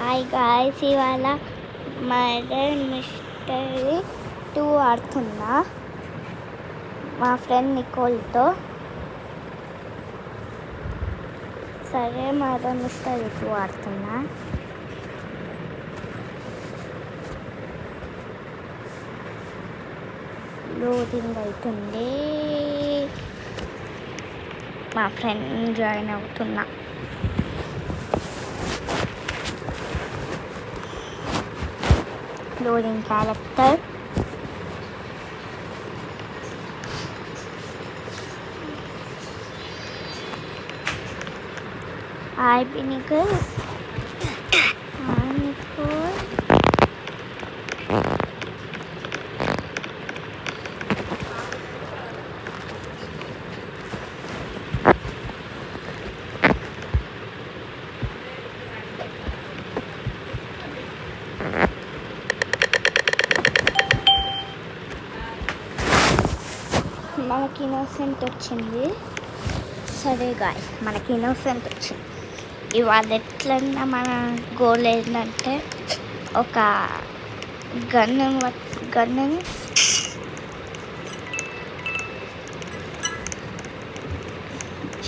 Hi guys, ఇవాళ murder mystery 2 ఆడుతున్నా మా ఫ్రెండ్ నికోల్తో. సరే, మర్డర్ మిస్టరీ 2 ఆడుతున్నా. లోడింగ్ అవుతుంది. మా ఫ్రెండ్ జాయిన్ అవుతున్నా. Loading character. Hi Pinnacle. Hi Nicole. మనకి ఇన్నోసెంట్ వచ్చింది. సరే గాయ్స్, మనకి ఇన్నోసెంట్ వచ్చింది. ఇవాళ ఎట్లన్నా మన గోల్ ఏంటంటే ఒక గన్నుని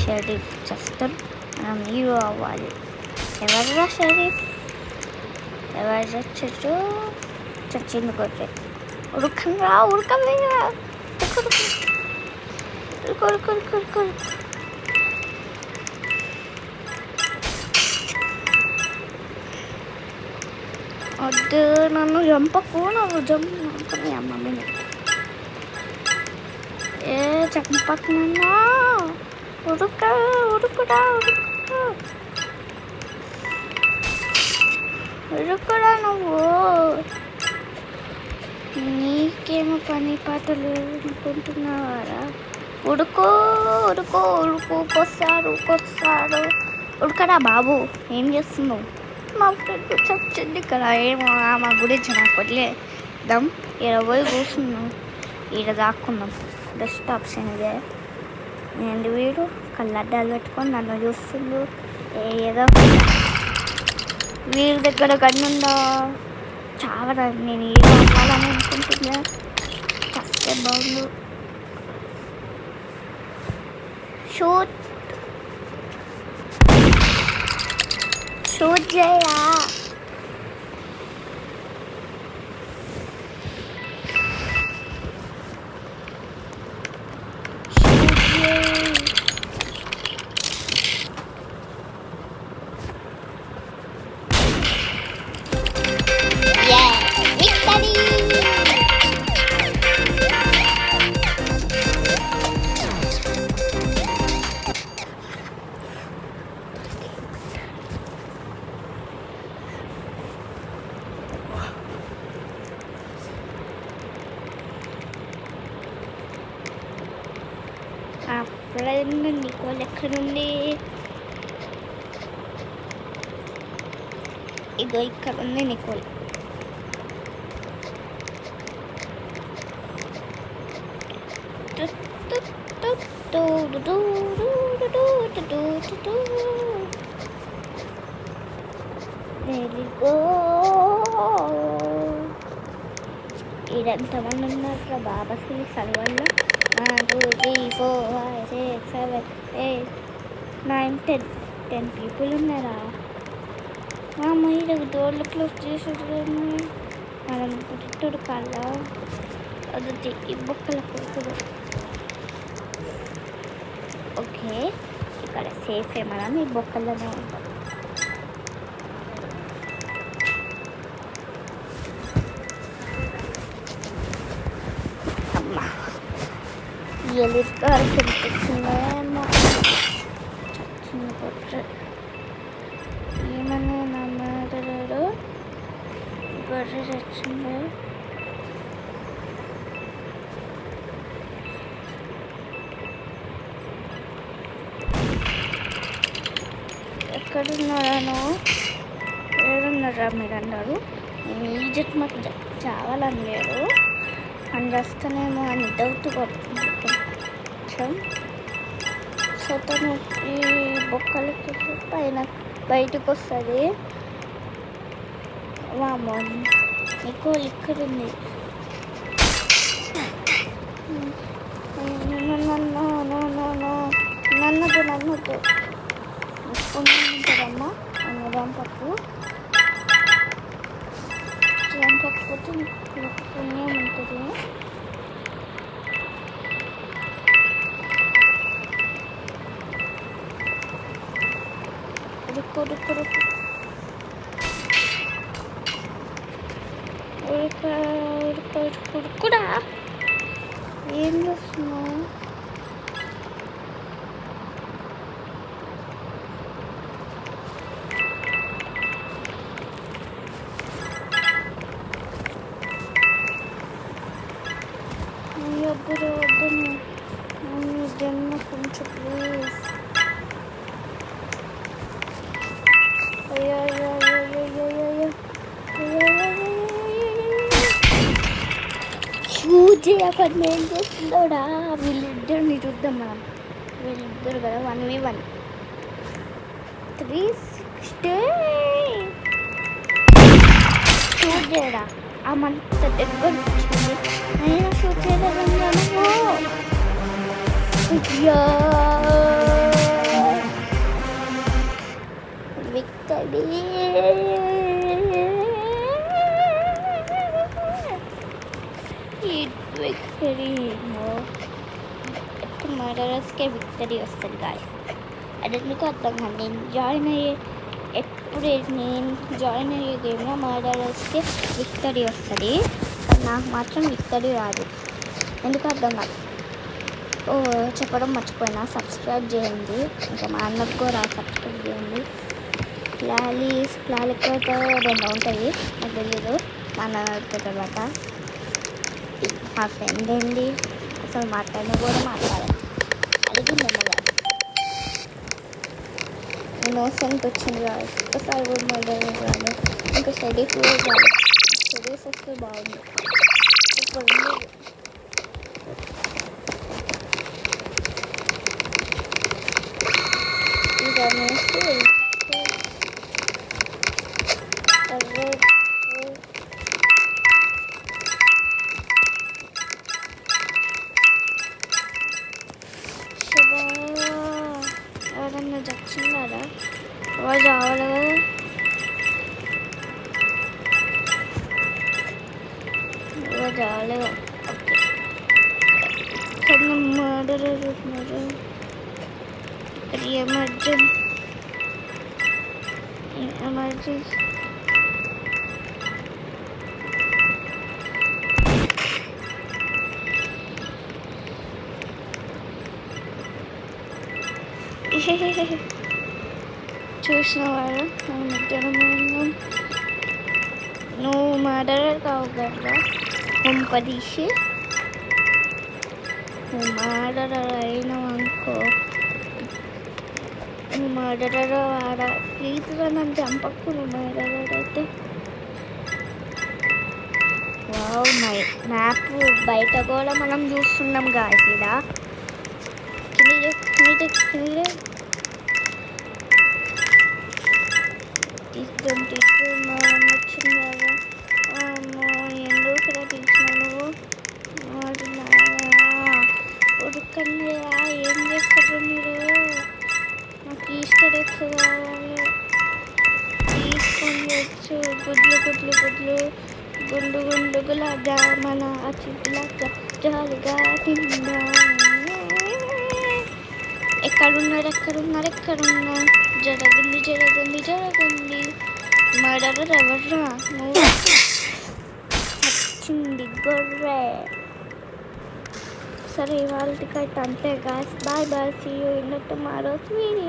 షరీఫ్ చేస్తాం. మనం హీరో అవ్వాలి. ఎవర్రా షరీఫ్? ఎవరు చచ్చు? చచ్చింది కొట్టే. ఉడకరా, ఉడకలేరా, వద్దు, నన్ను చంపకు. నువ్వు చంపని అమ్మని. చంపకు నన్ను. ఉడుకురా, ఉడుకురా నువ్వు. నీకేమో పని పాటలు అనుకుంటున్నావారా? ఉడుకో, కొస్తాడు. ఉడకరా బాబు, ఏం చేస్తున్నావు? మా ఫ్రెండ్ చచ్చింది ఇక్కడ. ఏమో మా గురించి నాకు వదిలేద్దాం. ఈడ పోయి కూర్చున్నాం, ఈడ దాక్కున్నాం. బెస్ట్ ఆప్షన్ ఇదే. నేను వీడు కళ్ళడ్డాలు పెట్టుకొని నన్ను చూస్తుండు. ఏదో వీడి దగ్గర గన్నుందా? చాలా నేను ఏదో అవ్వాలని అనుకుంటున్నా. ఫస్ట్ బాగుండు. షూట్ చేయరా. ఆ ఫ్రెండ్ నికోల్ ఎక్కడుంది? ఇగో ఇక్కడ ఉంది నికోల్. ఇదంతమంది ఉన్నారు బాబా శ్రీ సర్వల్లో. 1 2 3 4 5 6 7 8 9 10 పీపుల్ ఉన్నారా? మీరు డోర్లు క్లోజ్ చేసేది. మనం పుట్టుడు కళ్ళ అది ఈ బొక్కల కొడుకుడు. ఓకే, ఇక్కడ సేఫే. మనం ఈ బొక్కల్లోనే ఉంటాం. అమ్మా, ఎలుగా కనిపించిందేమో. చచ్చింది కొట్టు. ఏమన్నా నమ్మరు. గొర్రె చచ్చింది. ఎక్కడున్నారా? ఏడున్నారా మీరు అన్నారు? ఈజెట్ మాకు చావాలని లేదు. అని వస్తానేమో అని డౌట్ కొడుతుంది కొంచెం. సో తను ఈ బొక్కలకి పైన బయటకు వస్తుంది. వామో ఎక్కువ ఇక్కడ ఉంది. నన్నదు ఉంటుందమ్మా రాంపప్పు రాంపప్పు పుణ్యం ఉంటుంది. ఉడుకుడా ఏం చేస్తున్నావు? వద్దును జన్మ కొంచెం ప్లీజ్. చూసి అక్కడ ఏం చేస్తుందోడా. వీళ్ళిద్దరిని చూద్దాం మనం. వీళ్ళిద్దరు కదా 1v1 360 షూట్ చేయడా. ఆ మంత దగ్గర వచ్చింది అయినా షూట్ చేయలేదన్నా విక్టరీ. విక్టరీ మర్డరర్స్కే విక్టరీ వస్తుంది గాయస్. అది ఎందుకు అర్థం కాదు. నేను జాయిన్ అయ్యే గేమ్లో మర్డరర్స్కే విక్టరీ వస్తుంది. నాకు మాత్రం విక్టరీ రాదు. ఎందుకు అర్థం కాదు. చెప్పడం మర్చిపోయినా, సబ్స్క్రైబ్ చేయండి. ఇంకా మా అన్నకు కూడా సబ్స్క్రైబ్ చేయండి. ప్లాలికతో 2 ఉంటాయి, నాకు తెలీదు. మా అన్న తర్వాత మా ఫ్రెండ్ ఏంటి అసలు మాట్లాడినా కూడా మాట్లాడాలి. అడిగిందమ్మగా ఇన్నోసెంట్ వచ్చింది కాదు. ఒకసారి కూడా మర్డర్ రాదు. ఇంకా స్టడీస్ కూడా రాదు. స్టడీస్ వస్తే బాగుంది. ఇప్పుడు ఇది అనేసి ఎవరన్నా చచ్చిందారా? వాళ్ళు రావాలి కదా. ఎవరు రాలేదు. ఓకే కొన్ని మర్డర్ అవుతున్నారు. ఇక్కడ ఎమర్జెన్సీ చూసిన వాడు ఇద్దరం ఉన్నాం. నువ్వు మర్డరర్ కావు కదా కొంపదీసి. నువ్వు మర్డరర్ అయినావు అనుకో. నువ్వు మర్డరర్ వాడా ప్లీజ్ రా, నన్ను చంపకు. నువ్వు మర్డరర్ అయితే వావ్. మ్యాప్ బయట కూడా మనం చూస్తున్నాం గాయస్. ఇలా తీసుకున్నాను వచ్చిందాగా. ఎందుకు కూడా తీసినావు ఉడకండి. ఏం చేస్తారు మీరు? నాకు ఈస్టర్ ఎగ్స్ కావాలి. తీసుకొని వచ్చు. గుండు గులాగా మన చిట్టులాగా జాలిగా తిందా. ఎక్కడున్నారు? జరగండి. మర్డరర్ ఎవర్రా? నువ్వు వచ్చింది గొర్రె. సరే ఇవాళకైతే అంతే guys. Bye. See you in tomorrow's video.